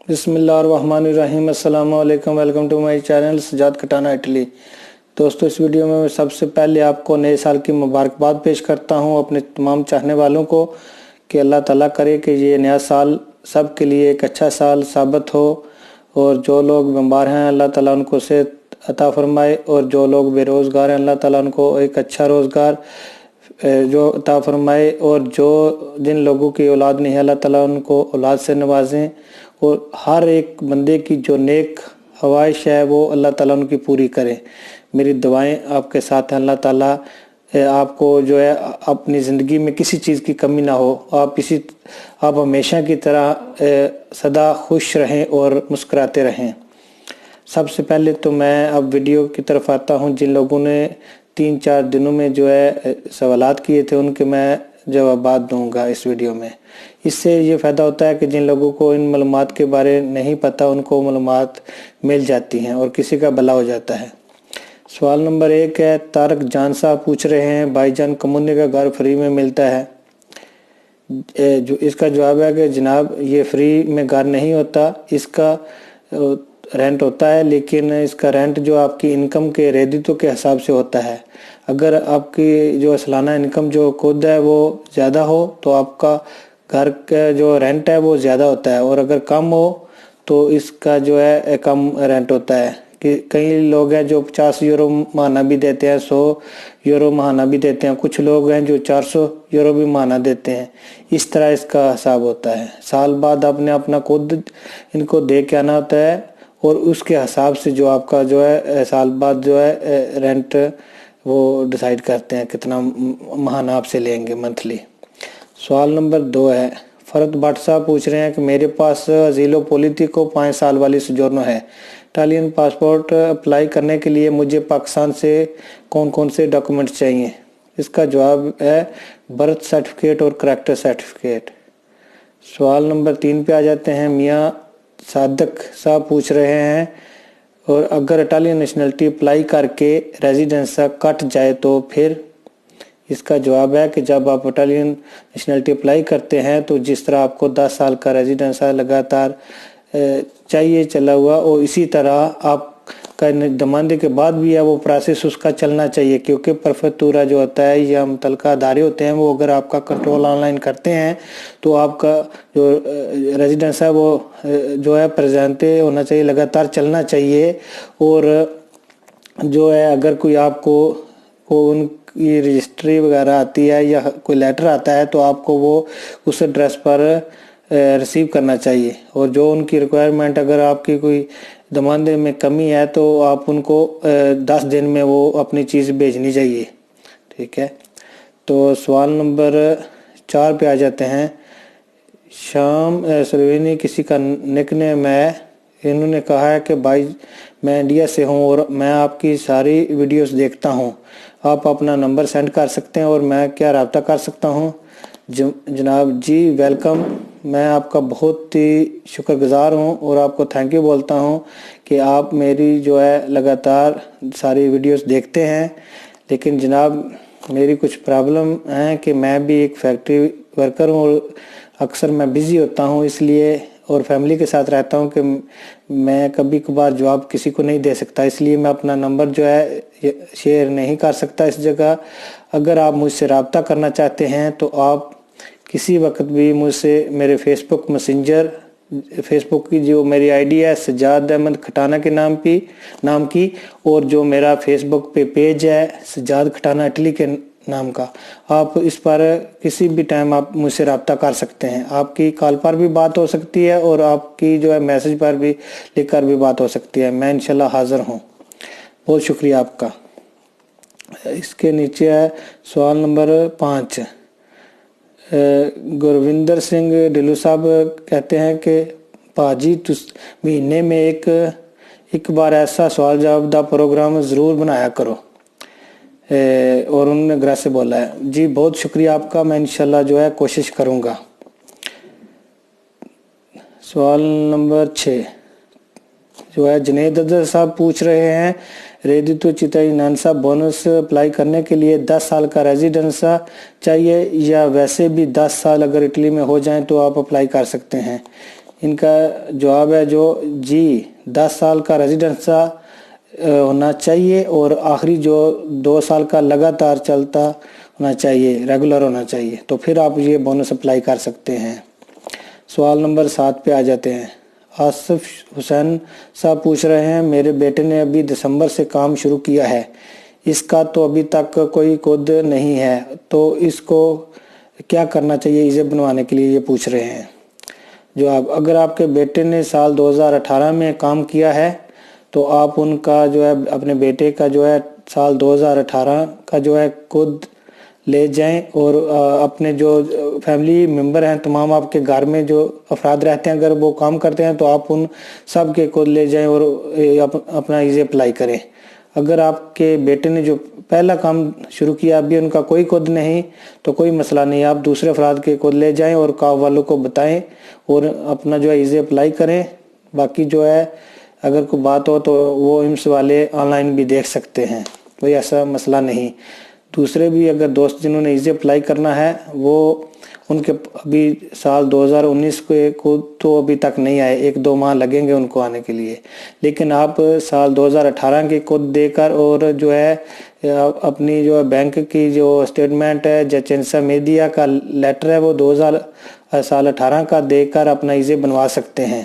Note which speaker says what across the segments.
Speaker 1: बिस्मिल्लाहिर्रहमानिर्रहीम। अस्सलाम वालेकुम। Welcome to my channel Sajjad Khatana Italy. दोस्तों, इस वीडियो में मैं सबसे पहले आपको नए साल की मुबारकबाद पेश करता हूं अपने तमाम चाहने वालों को कि अल्लाह ताला करे कि ये नया साल सब के लिए एक अच्छा साल साबित हो, और जो लोग बीमार हैं अल्लाह ताला उनको सेहत अता फरमाए, और जो लोग बेरोज़गार हैं अल्लाह ताला उनको एक अच्छा रोज़गार जो अता फरमाए, और जो जिन लोगों की औलाद नहीं है अल्लाह ताला उनको औलाद से नवाजें, और हर एक बंदे की जो नेक ख्वाहिश है वो अल्लाह ताला उनकी पूरी करे। मेरी दुआएं आपके साथ हैं। अल्लाह ताला आपको जो है अपनी ज़िंदगी में किसी चीज़ की कमी ना हो, आप हमेशा की तरह सदा खुश रहें और मुस्कुराते रहें। सबसे पहले तो मैं अब वीडियो की तरफ आता हूं। जिन लोगों ने 3-4 दिनों में जो है सवालात किए थे उनके मैं जवाबात दूंगा इस वीडियो में। इससे ये फ़ायदा होता है कि जिन लोगों को इन मालूमात के बारे नहीं पता उनको मालूमात मिल जाती हैं और किसी का भला हो जाता है। सवाल नंबर 1 है, तारक जान साहब पूछ रहे हैं, भाईजान कमुन्ने का घर फ्री में मिलता है? जो इसका जवाब है कि जनाब ये फ्री में घर नहीं होता, इसका रेंट होता है, लेकिन इसका रेंट जो आपकी इनकम के रेडितो के हिसाब से होता है। अगर आपकी जो सालाना इनकम जो खुद है वो ज़्यादा हो तो आपका घर का जो रेंट है वो ज़्यादा होता है, और अगर कम हो तो इसका जो है कम रेंट होता है। कि कई लोग हैं जो 50 यूरो महीना भी देते हैं, 100 यूरो महीना भी देते हैं, कुछ लोग हैं जो 400 यूरो भी महीना देते हैं। इस तरह इसका हिसाब होता है। साल बाद आपने अपना खुद इनको दे के आना होता है, और उसके हिसाब से जो आपका जो है साल बाद जो है रेंट वो डिसाइड करते हैं कितना महीना आपसे लेंगे मंथली। सवाल नंबर 2 है, फरत भट्ट साहब पूछ रहे हैं कि मेरे पास अजीलो पॉलिटिको 5 साल वाली सोजोर्नो है। इटालियन पासपोर्ट अप्लाई करने के लिए मुझे पाकिस्तान से कौन कौन से डॉक्यूमेंट चाहिए? इसका जवाब है बर्थ सर्टिफिकेट और करैक्टर सर्टिफिकेट। सवाल नंबर 3 पे आ जाते हैं। मियाँ सादक साहब पूछ रहे हैं, और अगर इटालियन नेशनलिटी अप्लाई करके रेजिडेंस कट जाए तो फिर? इसका जवाब है कि जब आप इटालियन नेशनलिटी अप्लाई करते हैं तो जिस तरह आपको 10 साल का रेजिडेंस लगातार चाहिए चला हुआ, और इसी तरह आपका दमानदे के बाद भी है वो प्रोसेस उसका चलना चाहिए, क्योंकि परफेक्टूरा जो होता है या मुतलका अदारे होते हैं वो अगर आपका कंट्रोल ऑनलाइन करते हैं तो आपका जो रेजिडेंस है वो जो है प्रेजेंटे होना चाहिए, लगातार चलना चाहिए। और जो है अगर कोई आपको उनकी रजिस्ट्री वगैरह आती है या कोई लेटर आता है तो आपको वो उस एड्रेस पर रिसीव करना चाहिए, और जो उनकी रिक्वायरमेंट अगर आपकी कोई दमानदे में कमी है तो आप उनको 10 दिन में वो अपनी चीज़ भेजनी चाहिए। ठीक है। तो सवाल नंबर 4 पे आ जाते हैं। शाम सलवेनी किसी का निकनेम है। इन्होंने कहा है कि भाई मैं इंडिया से हूँ और मैं आपकी सारी वीडियोस देखता हूँ, आप अपना नंबर सेंड कर सकते हैं और मैं क्या रब्ता कर सकता हूँ? जनाब जी वेलकम। मैं आपका बहुत ही शुक्रगुजार हूँ और आपको थैंक यू बोलता हूँ कि आप मेरी जो है लगातार सारी वीडियोस देखते हैं। लेकिन जनाब मेरी कुछ प्रॉब्लम है कि मैं भी एक फैक्ट्री वर्कर हूँ और अक्सर मैं बिज़ी होता हूँ, इसलिए, और फैमिली के साथ रहता हूँ कि मैं कभी कभार जवाब किसी को नहीं दे सकता, इसलिए मैं अपना नंबर जो है शेयर नहीं कर सकता इस जगह। अगर आप मुझसे रब्ता करना चाहते हैं तो आप किसी वक्त भी मुझसे मेरे फेसबुक मैसेंजर, फेसबुक की जो मेरी आईडी है सजाद अहमद खटाना के नाम की, और जो मेरा फेसबुक पे पेज है सजाद खटाना इटली के नाम का, आप इस पर किसी भी टाइम आप मुझसे रब्ता कर सकते हैं। आपकी कॉल पर भी बात हो सकती है और आपकी जो है मैसेज पर भी लिखकर भी बात हो सकती है। मैं इंशाल्लाह हाज़िर हूँ। बहुत शुक्रिया आपका। इसके नीचे है सवाल नंबर 5। गुरविंदर सिंह ढिल्लू साहब कहते हैं कि पाजी महीने में एक बार ऐसा सवाल जवाब का प्रोग्राम ज़रूर बनाया करो, और उन्होंने ग्रह से बोला है। जी बहुत शुक्रिया आपका, मैं इंशाल्लाह जो है कोशिश करूँगा। सवाल नंबर 6 जो है जुनैद अदर साहब पूछ रहे हैं, रेडितो चिताई नानसा बोनस अप्लाई करने के लिए 10 साल का रेजिडेंस चाहिए, या वैसे भी 10 साल अगर इटली में हो जाएं तो आप अप्लाई कर सकते हैं? ان کا جواب ہے جو جی 10 سال کا ریزیڈنسا ہونا چاہیے اور آخری جو 2 سال کا لگاتار چلتا ہونا چاہیے، ریگولر ہونا چاہیے، تو پھر آپ یہ بونس اپلائی کر سکتے ہیں۔ سوال نمبر 7 پہ آ جاتے ہیں۔ آصف حسین صاحب پوچھ رہے ہیں میرے بیٹے نے ابھی دسمبر سے کام شروع کیا ہے، اس کا تو ابھی تک کوئی کود نہیں ہے، تو اس کو کیا کرنا چاہیے ایزے بنوانے کے لیے، یہ پوچھ رہے ہیں۔ جواب، اگر آپ کے بیٹے نے سال 2018 میں کام کیا ہے تو آپ ان کا جو ہے اپنے بیٹے کا جو ہے سال 2018 کا جو ہے کود لے جائیں، اور اپنے جو فیملی ممبر ہیں، تمام آپ کے گھر میں جو افراد رہتے ہیں، اگر وہ کام کرتے ہیں تو آپ ان سب کے کود لے جائیں اور اپنا ایزے اپلائی کریں۔ اگر آپ کے بیٹے نے جو پہلا کام شروع کیا ابھی ان کا کوئی کود نہیں تو کوئی مسئلہ نہیں، آپ دوسرے افراد کے کود لے جائیں اور کاف والوں کو بتائیں اور اپنا جو ہے ایزے اپلائی کریں۔ باقی جو ہے اگر کوئی بات ہو تو وہ ایمس والے آن لائن بھی دیکھ سکتے ہیں، کوئی ایسا مسئلہ نہیں۔ دوسرے بھی اگر دوست جنہوں نے ایزے اپلائی کرنا ہے وہ ان کے ابھی سال 2019 کے کود تو ابھی تک نہیں آئے، 1-2 ماہ لگیں گے ان کو آنے کے لیے، لیکن آپ سال 2018 کے کود دے کر اور جو ہے اپنی جو بینک کی جو اسٹیٹمنٹ ہے یا چنسا میڈیا کا لیٹر ہے وہ 2018 کا دے کر اپنا ایزے بنوا سکتے ہیں۔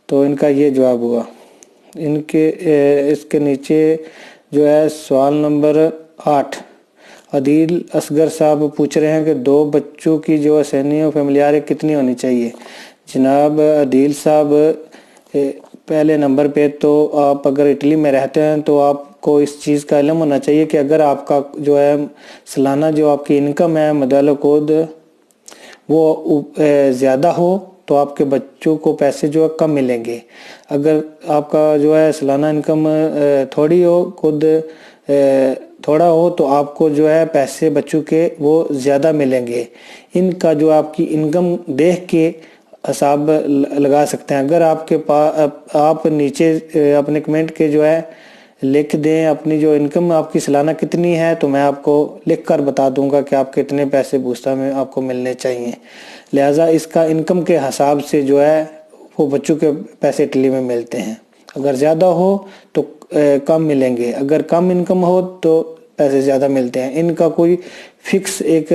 Speaker 1: تو ان کا یہ جواب ہوا۔ ان کے اس کے نیچے جو ہے سوال نمبر 8 عدیل اصغر صاحب پوچھ رہے ہیں کہ 2 بچوں کی جو اسینیو فیملیارے کتنی ہونی چاہیے۔ جناب عدیل صاحب، پہلے نمبر پہ تو آپ اگر اٹلی میں رہتے ہیں تو آپ کو اس چیز کا علم ہونا چاہیے کہ اگر آپ کا جو ہے سالانہ جو آپ کی انکم ہے مدعو کود وہ زیادہ ہو تو آپ کے بچوں کو پیسے جو ہے کم ملیں گے۔ اگر آپ کا جو ہے سالانہ انکم تھوڑی ہو، کود تھوڑا ہو، تو آپ کو جو ہے پیسے بچوں کے وہ زیادہ ملیں گے۔ ان کا جو آپ کی انکم دیکھ کے حساب لگا سکتے ہیں۔ اگر آپ کے پاس آپ نیچے اپنے کمنٹ کے جو ہے لکھ دیں اپنی جو انکم آپ کی سالانہ کتنی ہے تو میں آپ کو لکھ کر بتا دوں گا کہ آپ کتنے پیسے بوسٹا میں آپ کو ملنے چاہیے۔ لہٰذا اس کا انکم کے حساب سے جو ہے وہ بچوں کے پیسے اٹلی میں ملتے ہیں۔ اگر زیادہ ہو تو کم ملیں گے، اگر کم انکم ہو تو پیسے زیادہ ملتے ہیں۔ ان کا کوئی فکس ایک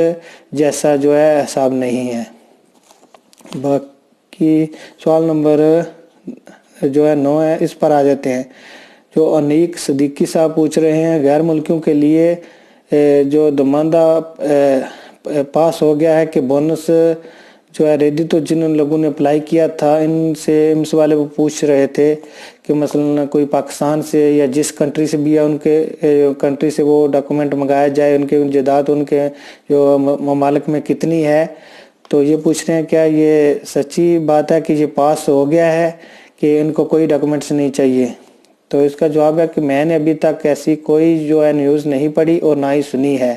Speaker 1: جیسا جو ہے حساب نہیں ہے۔ باقی سوال نمبر جو ہے 9 ہے، اس پر آ جاتے ہیں۔ جو انیک صدیقی صاحب پوچھ رہے ہیں غیر ملکیوں کے لیے جو دماندہ پاس ہو گیا ہے کہ بونس جو ہے ریڈی، تو جن لوگوں نے اپلائی کیا تھا ان سے ایمس والے وہ پوچھ رہے تھے کہ مثلا کوئی پاکستان سے یا جس کنٹری سے بھی ہے ان کے کنٹری سے وہ ڈاکومنٹ منگایا جائے، ان کے جائیداد ان کے جو ممالک میں کتنی ہے۔ تو یہ پوچھ رہے ہیں کیا یہ سچی بات ہے کہ یہ پاس ہو گیا ہے کہ ان کو کوئی ڈاکومنٹس نہیں چاہیے؟ تو اس کا جواب ہے کہ میں نے ابھی تک ایسی کوئی جو ہے نیوز نہیں پڑھی اور نہ ہی سنی ہے۔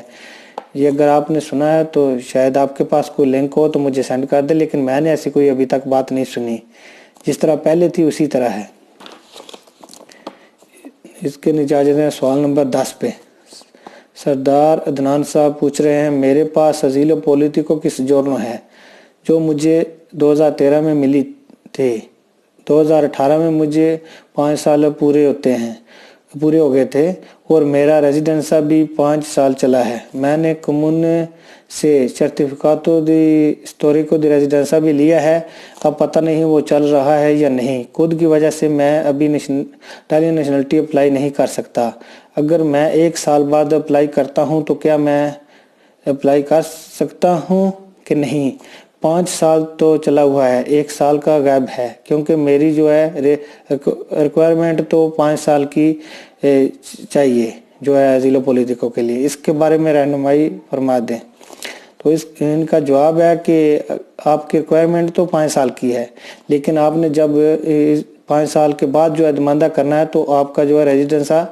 Speaker 1: یہ اگر آپ نے سنا ہے تو شاید آپ کے پاس کوئی لنک ہو تو مجھے سینڈ کر دے، لیکن میں نے ایسی کوئی ابھی تک بات نہیں سنی، جس طرح پہلے تھی اسی طرح ہے۔ اس کے نیچے آ جاتے ہیں سوال نمبر 10 پہ۔ سردار عدنان صاحب پوچھ رہے ہیں میرے پاس اسیلو پولیٹیکو کی سوجورنو ہے جو مجھے 2013 میں ملی تھی۔ 2018 میں مجھے 5 سال پورے ہو گئے تھے اور میرا ریزیڈنسا بھی 5 سال چلا ہے۔ میں نے کمون سے سرٹیفکاتو دی اسٹوریکو دی ریزیڈنسا بھی لیا ہے، اب پتہ نہیں وہ چل رہا ہے یا نہیں۔ کود کی وجہ سے میں ابھی اٹالین نیشنلٹی اپلائی نہیں کر سکتا۔ اگر میں 1 سال بعد اپلائی کرتا ہوں تو کیا میں اپلائی کر سکتا ہوں کہ نہیں؟ 5 سال تو چلا ہوا ہے، 1 سال کا غائب ہے، کیونکہ میری جو ہے ریکوائرمنٹ تو 5 سال کی چاہیے جو ہے اسیلو پولیٹیکو کے لیے۔ اس کے بارے میں رہنمائی فرما دیں۔ تو ان کا جواب ہے کہ آپ کی ریکوائرمنٹ تو 5 سال کی ہے، لیکن آپ نے جب 5 سال کے بعد جو ہے دماندہ کرنا ہے تو آپ کا جو ہے ریزیڈنسا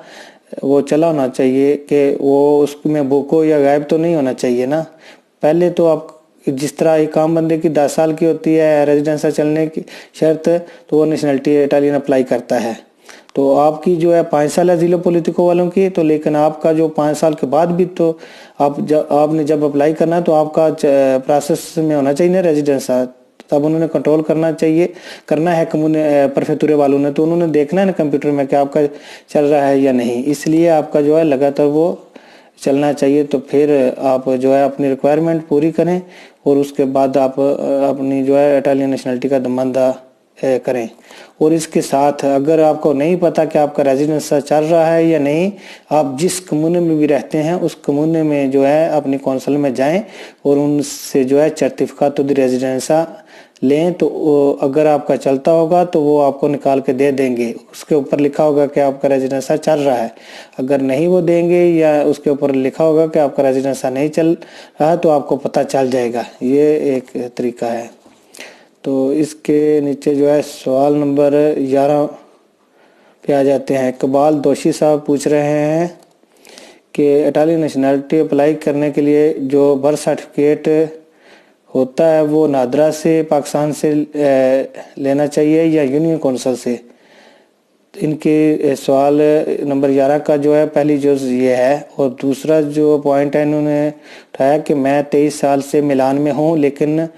Speaker 1: وہ چلا ہونا چاہیے کہ وہ اس میں بوکو یا غائب تو نہیں ہونا چاہیے نا۔ پہلے تو آپ جس طرح ایک عام بندے کی 10 سال کی ہوتی ہے ریزیڈنسا چلنے کی شرط، تو وہ نیشنلٹی اٹالین اپلائی کرتا ہے۔ تو آپ کی جو ہے 5 سال ہے اسیلو پولیٹیکو والوں کی، تو لیکن آپ کا جو 5 سال کے بعد بھی تو آپ نے جب اپلائی کرنا ہے تو آپ کا پروسیس میں ہونا چاہیے نا ریزیڈنسا۔ तब उन्होंने कंट्रोल करना है प्रेफेक्चुरे वालों ने, तो उन्होंने देखना है ना कंप्यूटर में कि आपका चल रहा है या नहीं, इसलिए आपका जो है लगातार वो चलना चाहिए। तो फिर आप जो है अपनी रिक्वायरमेंट पूरी करें और उसके बाद आप अपनी जो है इटालियन नेशनलिटी का दमानदा करें। और इसके साथ अगर आपको नहीं पता कि आपका रेजिडेंस चल रहा है या नहीं, आप जिस कम्यूने में भी रहते हैं उस कम्यूने में जो है अपनी कौंसिल में जाएं और उनसे जो है सर्टिफिकेट द रेजिडेंसा लें। तो अगर आपका चलता होगा तो वो आपको निकाल के दे देंगे, उसके ऊपर लिखा होगा कि आपका रेजिडेंसा चल रहा है। अगर नहीं वो देंगे या उसके ऊपर लिखा होगा कि आपका रेजिडेंसा नहीं चल रहा तो आपको पता चल जाएगा। ये एक तरीका है। तो इसके नीचे जो है सवाल नंबर 11 पे आ जाते हैं। इकबाल दोषी साहब पूछ रहे हैं कि इटालियन नेशनलिटी अप्लाई करने के लिए जो बर्थ सर्टिफिकेट होता है वो नादरा से पाकिस्तान से लेना चाहिए या यूनियन कौंसिल से। इनके सवाल नंबर 11 का जो है पहली जो ये है, और दूसरा जो पॉइंट है इन्होंने उठाया कि मैं 23 साल से मिलान में हूँ, लेकिन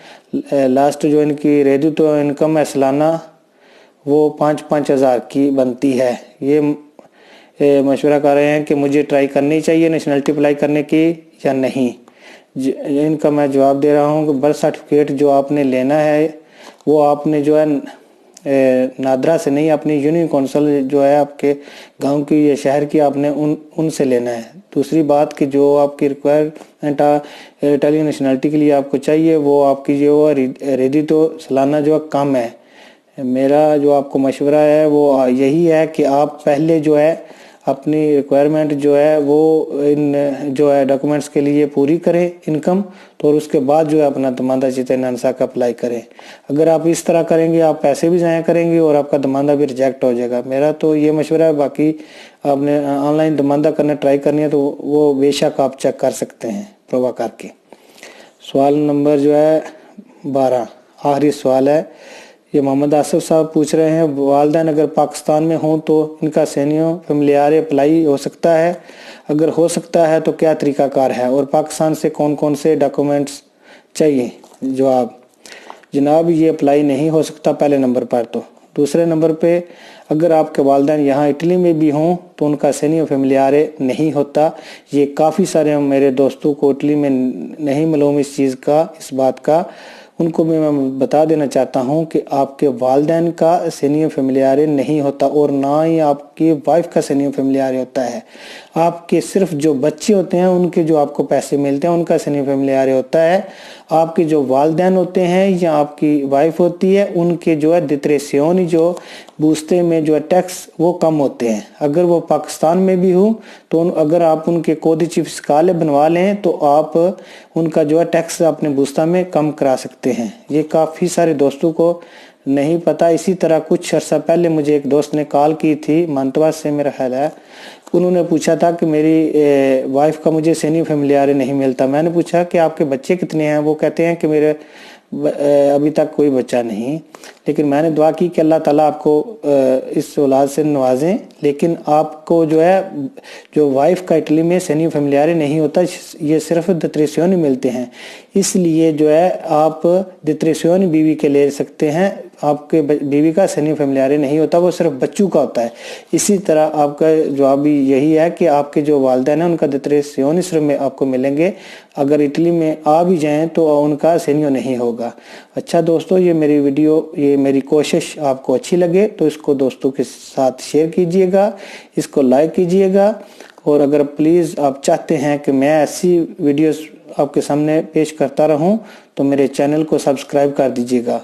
Speaker 1: लास्ट जो इनकी रेडी तो इनकम है सालाना वो 5-5 हज़ार की बनती है। ये मशवरा कर रहे हैं कि मुझे ट्राई करनी चाहिए नेशनलिटी अप्लाई करने की या नहीं। इनका मैं जवाब दे रहा हूँ कि बर्थ सर्टिफिकेट जो आपने लेना है वो आपने जो है नादरा से नहीं, अपनी यूनियन कौंसिल जो है आपके गांव की या शहर की, आपने उनसे लेना है। दूसरी बात कि जो आपकी रिक्वायरमेंट इटालियन नेशनलिटी के लिए आपको चाहिए वो आपकी जो रेडी तो सालाना जो कम है। मेरा जो आपको मशवरा है वो यही है कि आप पहले जो है अपनी रिक्वायरमेंट जो है वो इन जो है डॉक्यूमेंट्स के लिए पूरी करें इनकम, तो और उसके बाद जो है अपना दमानदा चितनानसा का अप्लाई करें। अगर आप इस तरह करेंगे आप पैसे भी ज़ाया करेंगे और आपका दमानदा भी रिजेक्ट हो जाएगा। मेरा तो ये मशवरा है। बाकी आपने ऑनलाइन दमानदा करने ट्राई करनी है तो वो बेशक आप चेक कर सकते हैं प्रोवा करके। सवाल नंबर जो है 12 आखिरी सवाल है। ये मोहम्मद आसिफ साहब पूछ रहे हैं, वालिदैन अगर पाकिस्तान में हों तो इनका सेनियो फैमिलियारे अप्लाई हो सकता है? अगर हो सकता है तो क्या तरीकाकार है और पाकिस्तान से कौन कौन से डॉक्यूमेंट्स चाहिए? जनाब ये अप्लाई नहीं हो सकता पहले नंबर पर। तो दूसरे नंबर पे अगर आपके वालिदैन यहाँ इटली में भी हों तो उनका सेनियो फैमिलियारे नहीं होता। ये काफ़ी सारे मेरे दोस्तों को इटली में नहीं मालूम इस बात का, उनको भी मैं बता देना चाहता हूं कि आपके वालिदैन का सेनियो फैमिलियारे नहीं होता और ना ही आपकी वाइफ का सेनियो फैमिलियारे होता है। आपके सिर्फ जो बच्चे होते हैं उनके जो आपको पैसे मिलते हैं उनका सेनियो फैमिलियारे होता है। आपके जो वालिदैन होते हैं या आपकी वाइफ होती है उनके जो है डित्रेसियोनी जो बूस्ते में जो है टैक्स वो कम होते हैं। अगर वो पाकिस्तान में भी हो तो अगर आप उनके कोदिची फिस्काले बनवा लें तो आप उनका जो है टैक्स अपने बूस्ता में कम करा सकते हैं। ये काफ़ी सारे दोस्तों को नहीं पता। इसी तरह कुछ अर्सा पहले मुझे एक दोस्त ने कॉल की थी मंतवा से, मेरा ख्याल है, उन्होंने पूछा था कि मेरी वाइफ का मुझे सेनियो फैमिलियारे नहीं मिलता। मैंने पूछा कि आपके बच्चे कितने हैं? वो कहते हैं कि मेरे अभी तक कोई बच्चा नहीं, लेकिन मैंने दुआ की कि अल्लाह ताला आपको इस औलाद से नवाजें। लेकिन आपको जो है जो वाइफ का इटली में सेनियो फैमिलियारे नहीं होता, ये सिर्फ डित्रेसियोनी मिलते हैं। इसलिए जो है आप डित्रेसियोनी बीवी के ले सकते हैं। आपके बीवी का सेनियो फैमिलियारे नहीं होता, वो सिर्फ बच्चों का होता है। इसी तरह आपका जवाब भी यही है कि आपके जो वालिदैन हैं उनका डित्रेसियोनी सिर्फ में आपको मिलेंगे। अगर इटली में आ भी जाएं तो उनका सेनियो नहीं होगा। अच्छा दोस्तों, ये मेरी वीडियो, ये मेरी कोशिश आपको अच्छी लगे तो इसको दोस्तों के साथ शेयर कीजिएगा, इसको लाइक कीजिएगा। और अगर प्लीज़ आप चाहते हैं कि मैं ऐसी वीडियोस आपके सामने पेश करता रहूं तो मेरे चैनल को सब्सक्राइब कर दीजिएगा।